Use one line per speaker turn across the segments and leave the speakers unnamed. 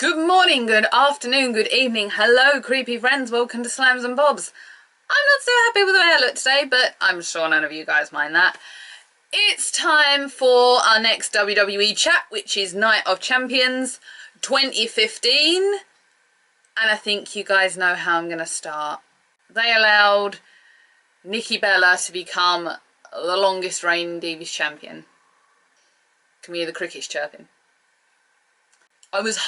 Good morning, good afternoon, good evening, hello creepy friends, welcome to Slams and Bobs. I'm not so happy with the way I look today, but I'm sure none of you guys mind that. It's time for our next WWE chat, which is Night of Champions 2015. And I think you guys know how I'm going to start. They allowed Nikki Bella to become the longest reigning Divas champion. Can we hear the crickets chirping? I was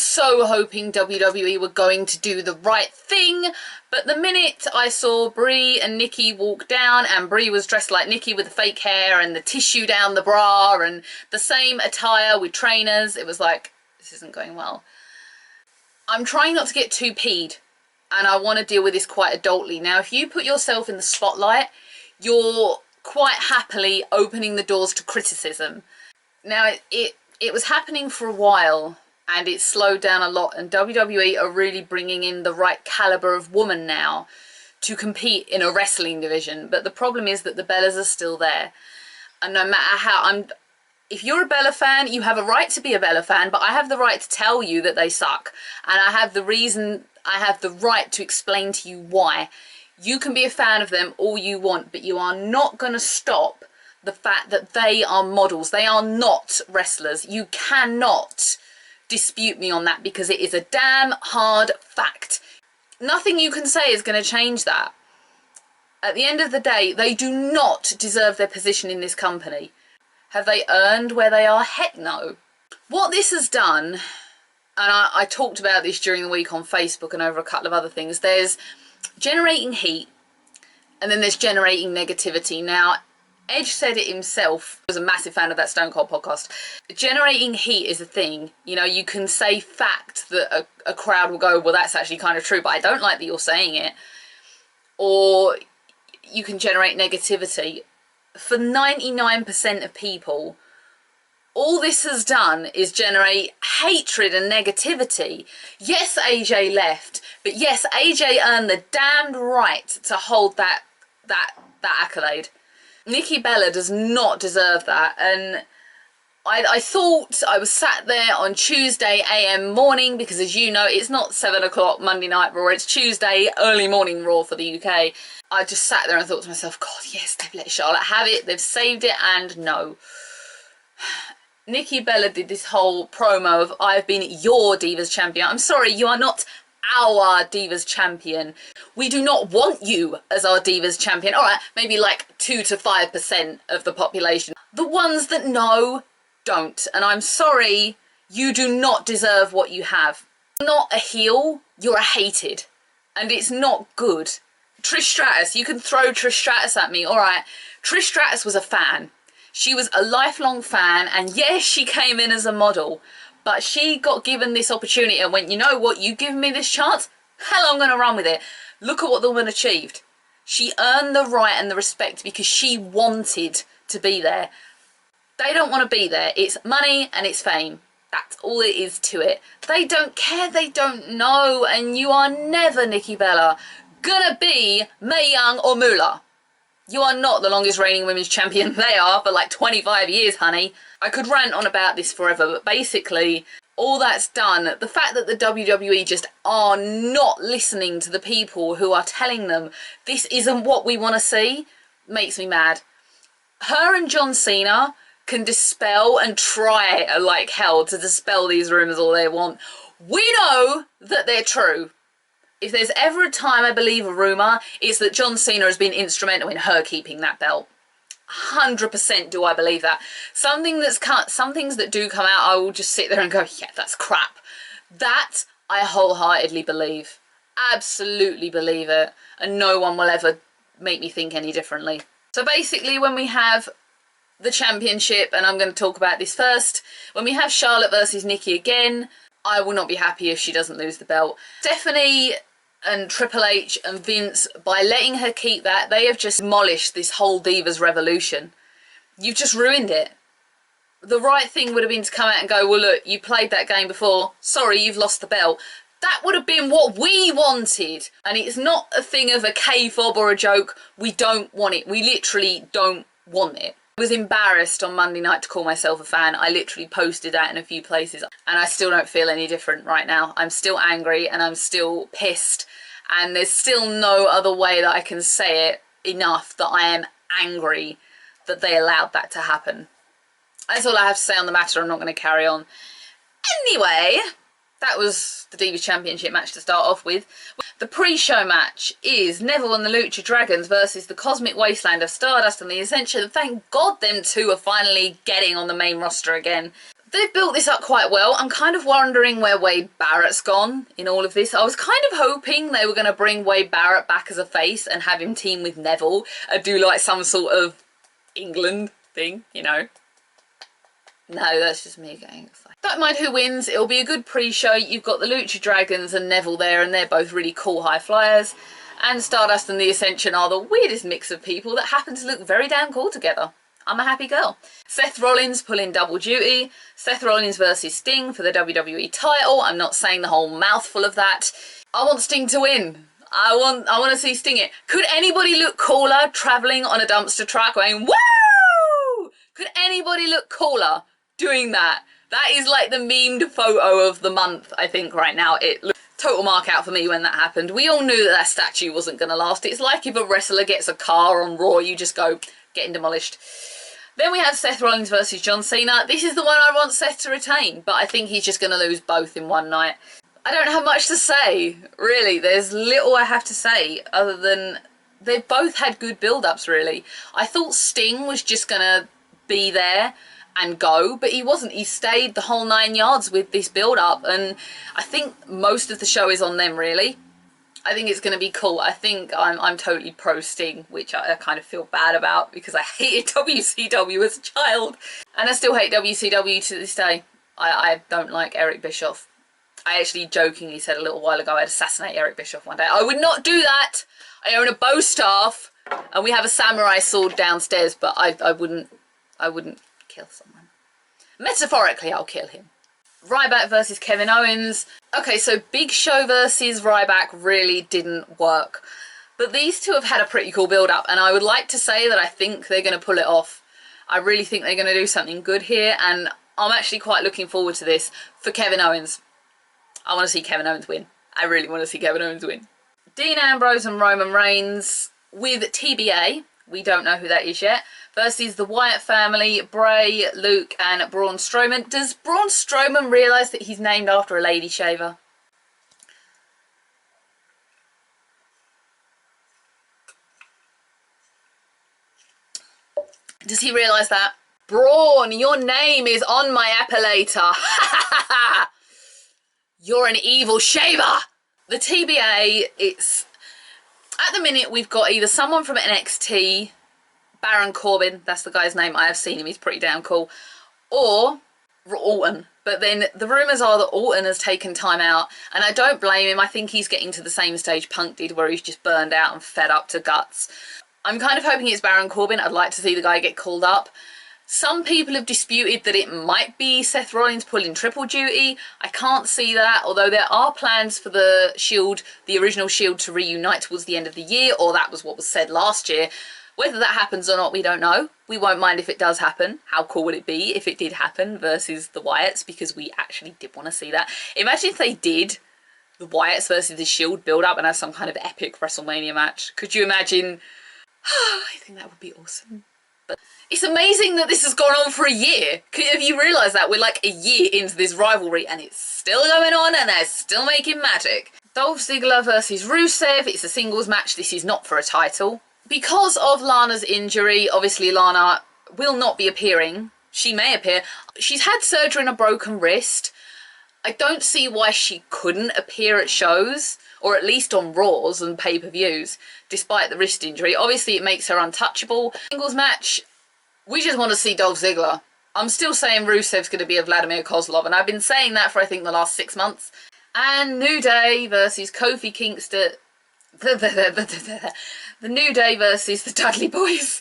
so hoping WWE were going to do the right thing, but the minute I saw Brie and Nikki walk down, and Brie was dressed like Nikki with the fake hair and the tissue down the bra and the same attire with trainers, it was like, this isn't going well. I'm trying not to get too peed, and I want to deal with this quite adultly. Now, if you put yourself in the spotlight, you're quite happily opening the doors to criticism. Now, it was happening for a while and it's slowed down a lot, and WWE are really bringing in the right caliber of woman now to compete in a wrestling division. But the problem is that the Bellas are still there, and no matter how if you're a Bella fan, you have a right to be a Bella fan, but I have the right to tell you that they suck, and I have the right to explain to you why. You can be a fan of them all you want, but you are not going to stop the fact that they are models. They are not wrestlers. You cannot dispute me on that, because it is a damn hard fact. Nothing you can say is going to change that. At the end of the day, they do not deserve their position in this company. Have they earned where they are? Heck no. What this has done, and I talked about this during the week on Facebook and over a couple of other things, there's generating heat and then there's generating negativity. Now, Edge said it himself. I was a massive fan of that Stone Cold podcast. Generating heat is a thing. You know, you can say fact that a crowd will go, well, that's actually kind of true, but I don't like that you're saying it. Or you can generate negativity. For 99% of people, all this has done is generate hatred and negativity. Yes, AJ left, but yes, AJ earned the damned right to hold that accolade. Nikki Bella does not deserve that, and I thought, I was sat there on Tuesday AM morning, because as you know, it's not 7 o'clock Monday Night Raw, it's Tuesday early morning Raw for the UK. I just sat there and thought to myself, God, yes, they've let Charlotte have it, they've saved it, and no. Nikki Bella did this whole promo of, I've been your Divas champion. I'm sorry, you are not our Divas champion. We do not want you as our Divas champion. All right, maybe like 2 to 5% of the population. The ones that know, don't. And I'm sorry, you do not deserve what you have. You're not a heel, you're a hated. And it's not good. Trish Stratus, you can throw Trish Stratus at me. All right, Trish Stratus was a fan. She was a lifelong fan, and yes, she came in as a model. But she got given this opportunity and went, you know what, you've given me this chance? Hell, I'm going to run with it. Look at what the woman achieved. She earned the right and the respect because she wanted to be there. They don't want to be there. It's money and it's fame. That's all it is to it. They don't care, they don't know, and you are never, Nikki Bella, gonna be Mae Young or Moolah. You are not the longest reigning women's champion. They are for like 25 years, honey. I could rant on about this forever, but basically, all that's done, the fact that the WWE just are not listening to the people who are telling them this isn't what we want to see, makes me mad. Her and John Cena can dispel and try like hell to dispel these rumours all they want. We know that they're true. If there's ever a time I believe a rumour, it's that John Cena has been instrumental in her keeping that belt. 100% do I believe that. Some things that do come out, I will just sit there and go, yeah, that's crap. That I wholeheartedly believe. Absolutely believe it. And no one will ever make me think any differently. So basically, when we have the championship, and I'm going to talk about this first, when we have Charlotte versus Nikki again, I will not be happy if she doesn't lose the belt. Stephanie and Triple H and Vince, by letting her keep that, they have just demolished this whole Divas revolution. You've just ruined it. The right thing would have been to come out and go, well, look, you played that game before. Sorry, you've lost the belt. That would have been what we wanted. And it's not a thing of a K-fob or a joke. We don't want it. We literally don't want it. I was embarrassed on Monday night to call myself a fan. I literally posted that in a few places and I still don't feel any different right now. I'm still angry and I'm still pissed, and there's still no other way that I can say it enough that I am angry that they allowed that to happen. That's all I have to say on the matter. I'm not going to carry on. Anyway, that was the Divas Championship match to start off with. The pre-show match is Neville and the Lucha Dragons versus the Cosmic Wasteland of Stardust and the Ascension. Thank God them two are finally getting on the main roster again. They've built this up quite well. I'm kind of wondering where Wade Barrett's gone in all of this. I was kind of hoping they were going to bring Wade Barrett back as a face and have him team with Neville and do like some sort of England thing, you know. No, that's just me getting excited. Don't mind who wins. It'll be a good pre-show. You've got the Lucha Dragons and Neville there, and they're both really cool high flyers. And Stardust and the Ascension are the weirdest mix of people that happen to look very damn cool together. I'm a happy girl. Seth Rollins pulling double duty. Seth Rollins versus Sting for the WWE title. I'm not saying the whole mouthful of that. I want Sting to win. I want to see Sting it. Could anybody look cooler travelling on a dumpster truck going, woo? Could anybody look cooler doing that? That is like the memed photo of the month, I think, right now. It looked total mark out for me when that happened. We all knew that that statue wasn't going to last. It's like if a wrestler gets a car on Raw, you just go, getting demolished. Then we have Seth Rollins versus John Cena. This is the one I want Seth to retain, but I think he's just going to lose both in one night. I don't have much to say, really. There's little I have to say other than they've both had good build-ups, really. I thought Sting was just going to be there and go, but he wasn't. He stayed the whole 9 yards with this build-up, and I think most of the show is on them, really. I think it's going to be cool. I think I'm totally pro Sting, which I kind of feel bad about because I hated WCW as a child, and I still hate WCW to this day. I don't like Eric Bischoff. I actually jokingly said a little while ago I'd assassinate Eric Bischoff one day. I would not do that. I own a bow staff and we have a samurai sword downstairs, but I wouldn't kill someone. Metaphorically, I'll kill him. Ryback versus Kevin Owens. Okay, so Big Show versus Ryback really didn't work. But these two have had a pretty cool build-up, and I would like to say that I think they're going to pull it off. I really think they're going to do something good here, and I'm actually quite looking forward to this for Kevin Owens. I want to see Kevin Owens win. I really want to see Kevin Owens win. Dean Ambrose and Roman Reigns with TBA, we don't know who that is yet, versus the Wyatt family, Bray, Luke and Braun Strowman. Does Braun Strowman realise that he's named after a lady shaver? Does he realise that? Braun, your name is on my appellator. You're an evil shaver. The TBA, it's... At the minute, we've got either someone from NXT, Baron Corbin, that's the guy's name, I have seen him, he's pretty damn cool, or Orton. But then the rumours are that Orton has taken time out, and I don't blame him. I think he's getting to the same stage Punk did, where he's just burned out and fed up to guts. I'm kind of hoping it's Baron Corbin. I'd like to see the guy get called up. Some people have disputed that it might be Seth Rollins pulling triple duty. I can't see that, although there are plans for the Shield, the original Shield, to reunite towards the end of the year, or that was what was said last year. Whether that happens or not, we don't know. We won't mind if it does happen. How cool would it be if it did happen versus the Wyatts, because we actually did want to see that. Imagine if they did the Wyatts versus the Shield build up and have some kind of epic WrestleMania match. Could you imagine? I think that would be awesome. But it's amazing that this has gone on for a year. Have you realised that? We're like a year into this rivalry and it's still going on and they're still making magic. Dolph Ziggler versus Rusev. It's a singles match. This is not for a title. Because of Lana's injury, obviously Lana will not be appearing. She may appear. She's had surgery on a broken wrist. I don't see why she couldn't appear at shows, or at least on Raws and pay-per-views, despite the wrist injury. Obviously, it makes her untouchable. Singles match, we just want to see Dolph Ziggler. I'm still saying Rusev's going to be a Vladimir Kozlov, and I've been saying that for, I think, the last 6 months. And New Day versus Kofi Kingston. The New Day versus the Dudley Boys.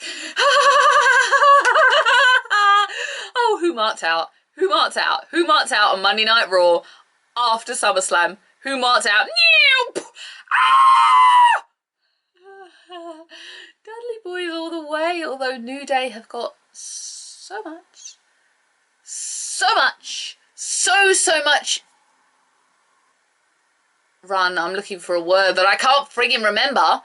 Oh, who marked out? Who marked out? Who marked out on Monday Night Raw after SummerSlam? Who marked out? Dudley Boys all the way, although New Day have got so much. So much. So much. Run. I'm looking for a word that I can't friggin' remember.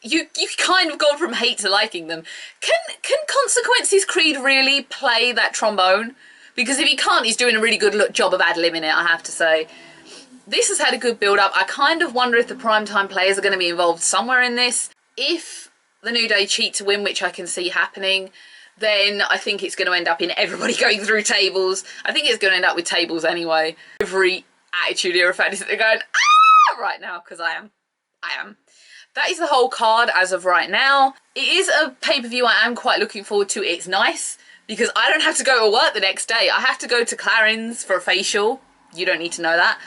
You've kind of gone from hate to liking them. Can Consequences Creed really play that trombone? Because if he can't, he's doing a really good job of ad-libbing it, I have to say. This has had a good build-up. I kind of wonder if the primetime players are going to be involved somewhere in this. If the New Day cheat to win, which I can see happening, then I think it's going to end up in everybody going through tables. I think it's going to end up with tables anyway. Every Attitude Era fan is going, ah, right now, because I am. That is the whole card as of right now. It is a pay-per-view I am quite looking forward to. It's nice because I don't have to go to work the next day. I have to go to Clarins for a facial. You don't need to know that.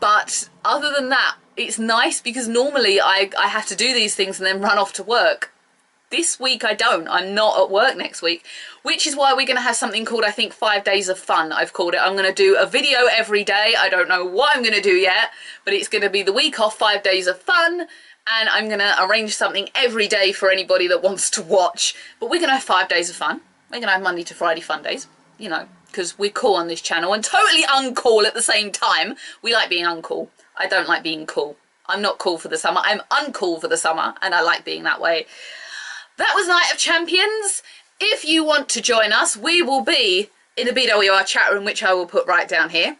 But other than that, it's nice because normally I have to do these things and then run off to work. This week I don't. I'm not at work next week, which is why we're going to have something called, I think, 5 days of fun, I've called it. I'm going to do a video every day. I don't know what I'm going to do yet, but it's going to be the week off, 5 days of fun. And I'm going to arrange something every day for anybody that wants to watch. But we're going to have 5 days of fun. We're going to have Monday to Friday fun days, you know, because we're cool on this channel and totally uncool at the same time. We like being uncool. I don't like being cool. I'm not cool for the summer. I'm uncool for the summer, and I like being that way. That was Night of Champions. If you want to join us, we will be in a BWR chat room, which I will put right down here.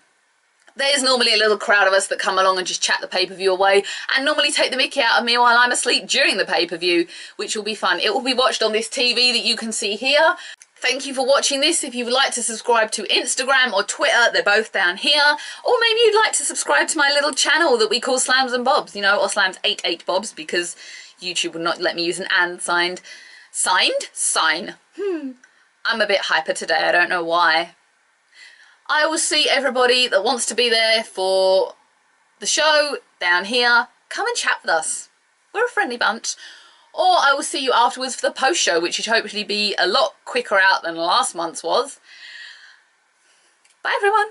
There's normally a little crowd of us that come along and just chat the pay-per-view away and normally take the mickey out of me while I'm asleep during the pay-per-view, which will be fun. It will be watched on this TV that you can see here. Thank you for watching this. If you would like to subscribe to Instagram or Twitter, they're both down here. Or maybe you'd like to subscribe to my little channel that we call Slams and Bobs, you know, or Slams88 Bobs, because YouTube will not let me use an and signed. Signed? Sign. I'm a bit hyper today. I don't know why. I will see everybody that wants to be there for the show down here. Come and chat with us. We're a friendly bunch. Or I will see you afterwards for the post show, which should hopefully be a lot quicker out than last month's was. Bye everyone.